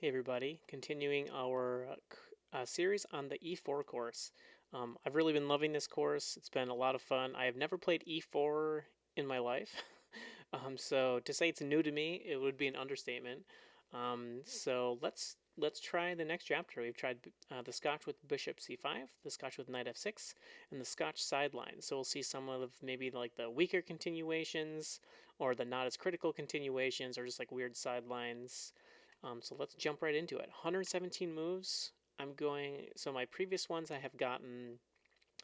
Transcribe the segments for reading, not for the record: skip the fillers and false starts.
Hey everybody, continuing our series on the E4 course. I've really been loving this course. It's been a lot of fun. I have never played E4 in my life, so to say it's new to me, it would be an understatement. So let's try the next chapter. We've tried the Scotch with Bishop C5, the Scotch with Knight F6, and the Scotch Sidelines. So we'll see some of maybe like the weaker continuations, or the not as critical continuations, or just like weird sidelines. So let's jump right into it. 117 moves. So my previous ones I have gotten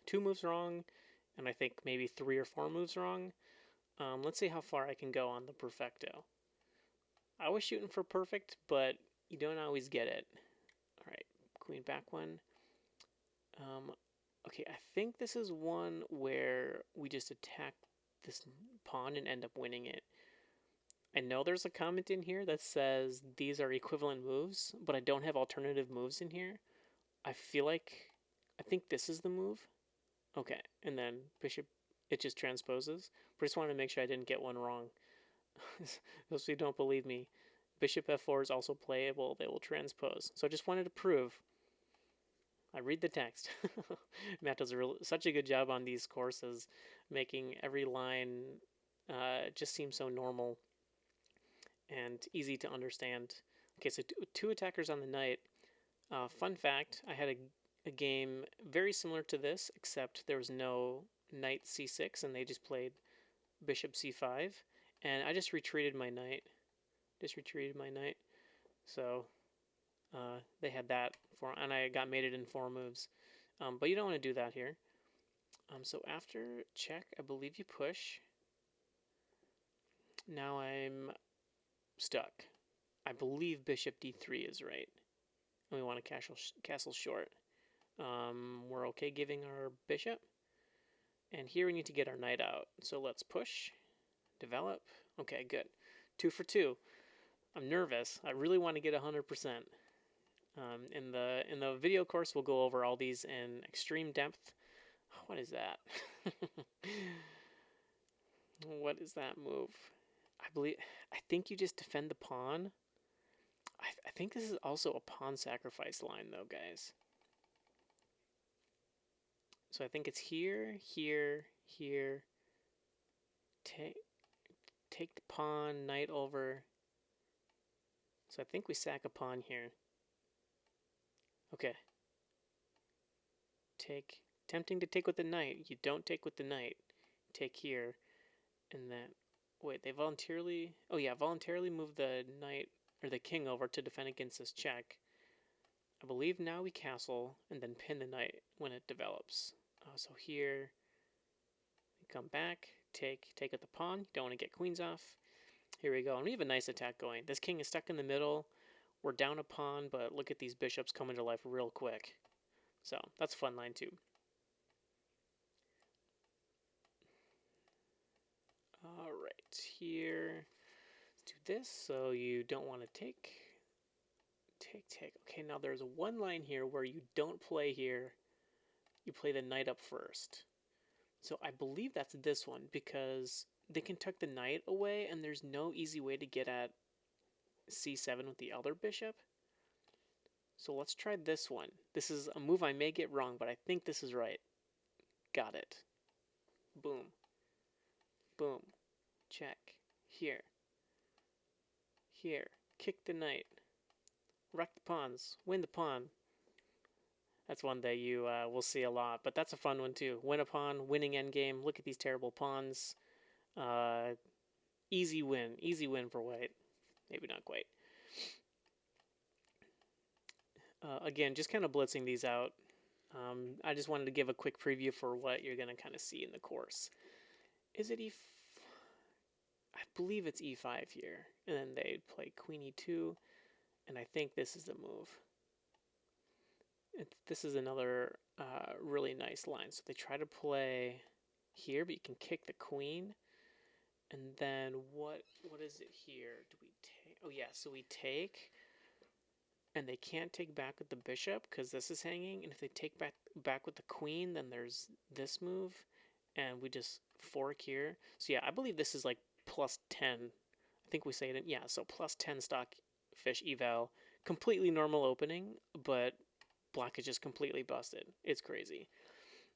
2 moves wrong, and I think maybe 3 or 4 moves wrong. Let's see how far I can go on the perfecto. I was shooting for perfect, but you don't always get it. All right, queen back one. Okay, I think this is one where we just attack this pawn and end up winning it. I know there's a comment in here that says these are equivalent moves, but I don't have alternative moves in here. I think this is the move. Okay, and then bishop, it just transposes. But I just wanted to make sure I didn't get one wrong. If you don't believe me, bishop f4 is also playable. They will transpose. So I just wanted to prove. I read the text. Matt does such a good job on these courses, making every line just seem so normal and easy to understand. Okay, so two attackers on the knight. Fun fact, I had a game very similar to this, except there was no knight c6, and they just played bishop c5, and I just retreated my knight. So they had that, and I got mated in 4 moves. But you don't want to do that here. So after check, I believe you push. Now I'm stuck. I believe bishop d3 is right. And we want to castle short. We're okay giving our bishop. And here we need to get our knight out. So let's push, develop. Okay, good. 2 for 2. I'm nervous. I really want to get 100%. In the video course, we'll go over all these in extreme depth. What is that? What is that move? I think you just defend the pawn. I think this is also a pawn sacrifice line, though, guys. So I think it's here, here, here. Take the pawn, knight over. So I think we sack a pawn here. Okay. Tempting to take with the knight. You don't take with the knight. Take here, and then wait. They voluntarily. Oh yeah, voluntarily move the knight or the king over to defend against this check. I believe now we castle and then pin the knight when it develops. So here, we come back, take with the pawn. You don't want to get queens off. Here we go, and we have a nice attack going. This king is stuck in the middle. We're down a pawn, but look at these bishops coming to life real quick. So that's a fun line too. All right, here, let's do this. So you don't want to take. Okay, now there's one line here where you don't play here. You play the knight up first. So I believe that's this one because they can tuck the knight away and there's no easy way to get at c7 with the other bishop. So let's try this one. This is a move I may get wrong, but I think this is right. Got it. Boom. Boom. Check. Here. Here. Kick the knight. Wreck the pawns. Win the pawn. That's one that you will see a lot, but that's a fun one too. Win a pawn, winning endgame. Look at these terrible pawns. Easy win for white. Maybe not quite. Again, just kind of blitzing these out. I just wanted to give a quick preview for what you're going to kind of see in the course. Is it I believe it's e5 here. And then they play queen e2. And I think this is the move. This is another really nice line. So they try to play here, but you can kick the queen. And then what is it here? Do we take? Oh yeah, so we take, and they can't take back with the bishop because this is hanging. And if they take back with the queen, then there's this move, and we just fork here. So yeah, I believe this is like plus 10. I think we say it. Yeah, so plus 10 stock fish eval completely normal opening, but black is just completely busted. It's crazy.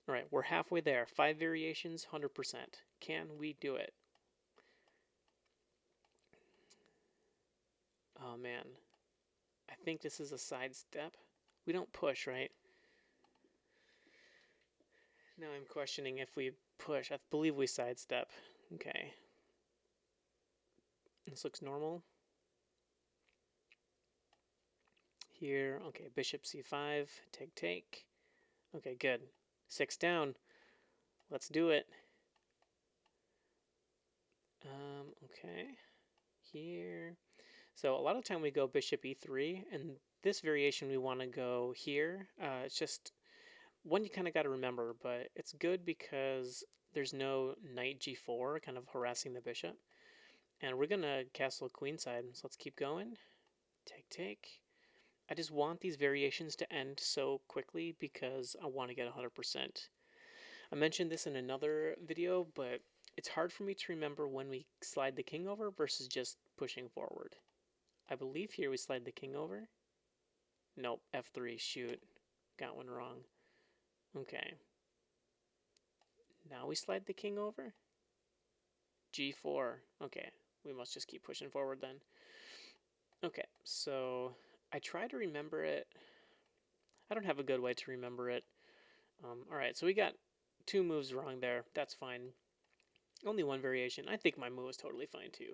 All right, we're halfway there. 5 variations, 100%. Can we do it? Oh man, I think this is a sidestep. We don't push, right? Now I'm questioning if we push. I believe we sidestep. Okay. This looks normal. Here, okay, bishop c5, take. Okay, good. 6 down. Let's do it. Okay. Here. So a lot of time we go bishop e3, and this variation we want to go here. It's just one you kind of got to remember, but it's good because there's no knight g4 kind of harassing the bishop. And we're going to castle queenside, so let's keep going. Take. I just want these variations to end so quickly because I want to get 100%. I mentioned this in another video, but it's hard for me to remember when we slide the king over versus just pushing forward. I believe here we slide the king over. Nope, f3, shoot. Got one wrong. Okay. Now we slide the king over. g4. Okay, we must just keep pushing forward then. Okay, so I try to remember it. I don't have a good way to remember it. Alright, so we got 2 moves wrong there. That's fine. Only one variation. I think my move was totally fine too.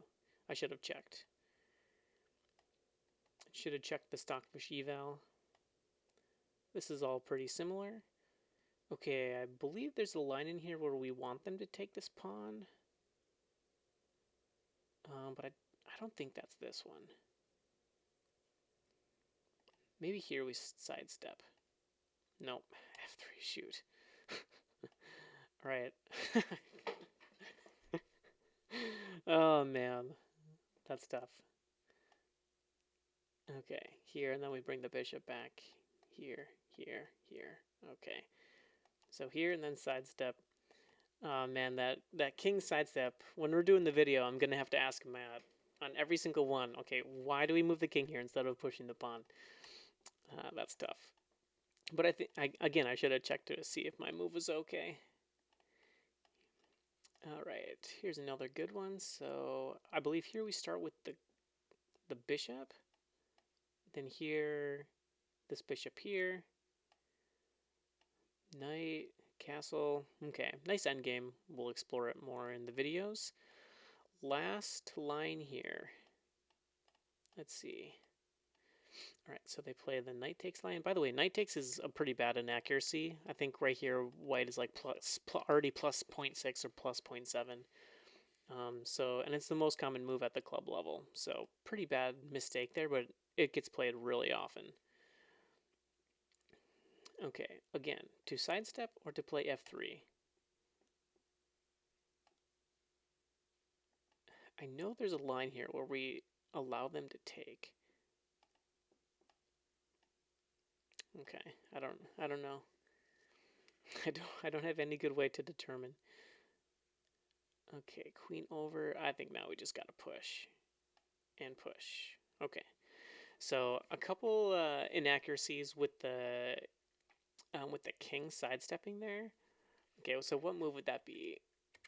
I should have checked. Should have checked the stockfish eval. This is all pretty similar. Okay, I believe there's a line in here where we want them to take this pawn. But I don't think that's this one. Maybe here we sidestep. Nope, f3, shoot. Alright. Oh man, that's tough. Okay, here, and then we bring the bishop back. Here. Okay. So here and then sidestep. Oh man, that king sidestep, when we're doing the video, I'm going to have to ask Matt on every single one, okay, why do we move the king here instead of pushing the pawn? That's tough. But I think, again, I should have checked to see if my move was okay. Alright, here's another good one. So I believe here we start with the bishop. Then here, this bishop here. Knight, castle. Okay, nice endgame. We'll explore it more in the videos. Last line here. Let's see. Alright, so they play the knight takes line. By the way, knight takes is a pretty bad inaccuracy. I think right here white is like already plus 0.6 or plus 0.7. And it's the most common move at the club level. So pretty bad mistake there, but it gets played really often. Okay, again, to sidestep or to play f3? I know there's a line here where we allow them to take. Okay, I don't know. I don't have any good way to determine. Okay, queen over. I think now we just gotta push and push. Okay, so a couple inaccuracies with the king sidestepping there. Okay, so what move would that be?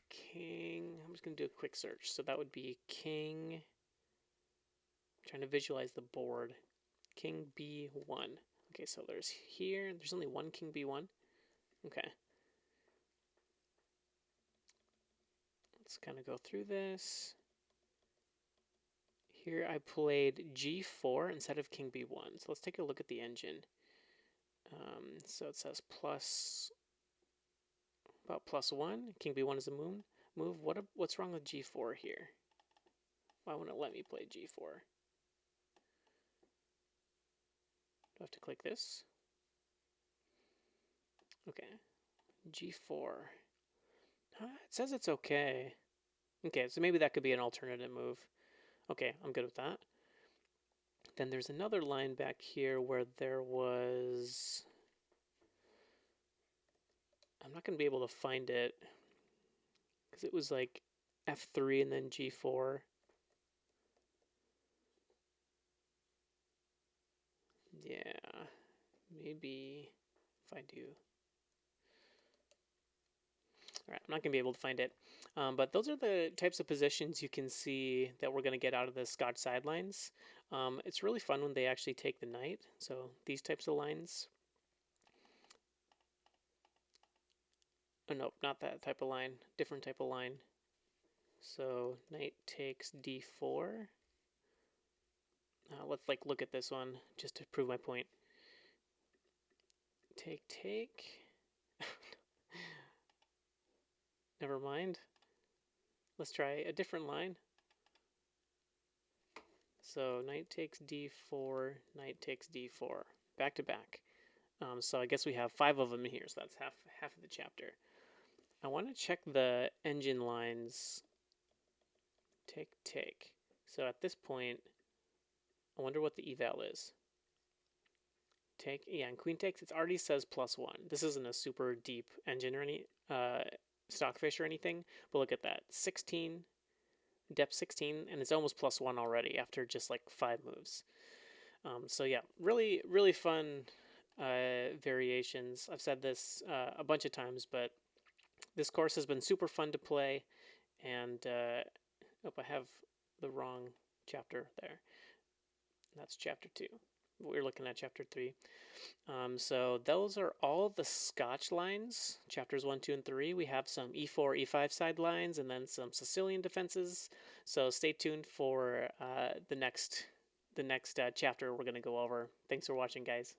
King. I'm just gonna do a quick search. So that would be king. I'm trying to visualize the board. King b1. Okay, so there's here. There's only one king b1. Okay. Let's kind of go through this. Here I played g4 instead of king b1. So let's take a look at the engine. So it says about +1. King b1 is a move. What's wrong with g4 here? Why won't it let me play g4? Do I have to click this? Okay. g4. It says it's okay. Okay, so maybe that could be an alternative move. Okay, I'm good with that. Then there's another line back here where there was... I'm not going to be able to find it because it was like f3 and then g4. Yeah, maybe if I do. All right, I'm not going to be able to find it. But those are the types of positions you can see that we're going to get out of the Scotch Sidelines. It's really fun when they actually take the knight. So these types of lines. Oh, nope, not that type of line. Different type of line. So knight takes d4. Let's look at this one just to prove my point. Take. Never mind. Let's try a different line. So knight takes d4, knight takes d4, back to back. So I guess we have 5 of them in here, so that's half of the chapter. I want to check the engine lines. Take. So at this point, I wonder what the eval is. Take, yeah, and queen takes, it already says +1. This isn't a super deep engine or any stockfish or anything, but look at that, 16, depth 16, and it's almost +1 already after just like 5 moves. So yeah, really, really fun variations. I've said this a bunch of times, but this course has been super fun to play, and oh, I have the wrong chapter there. That's chapter 2. We're looking at chapter 3. So those are all the Scotch lines, chapters 1, 2, and 3. We have some e4, e5 side lines, and then some Sicilian defenses. So stay tuned for the next chapter we're going to go over. Thanks for watching, guys.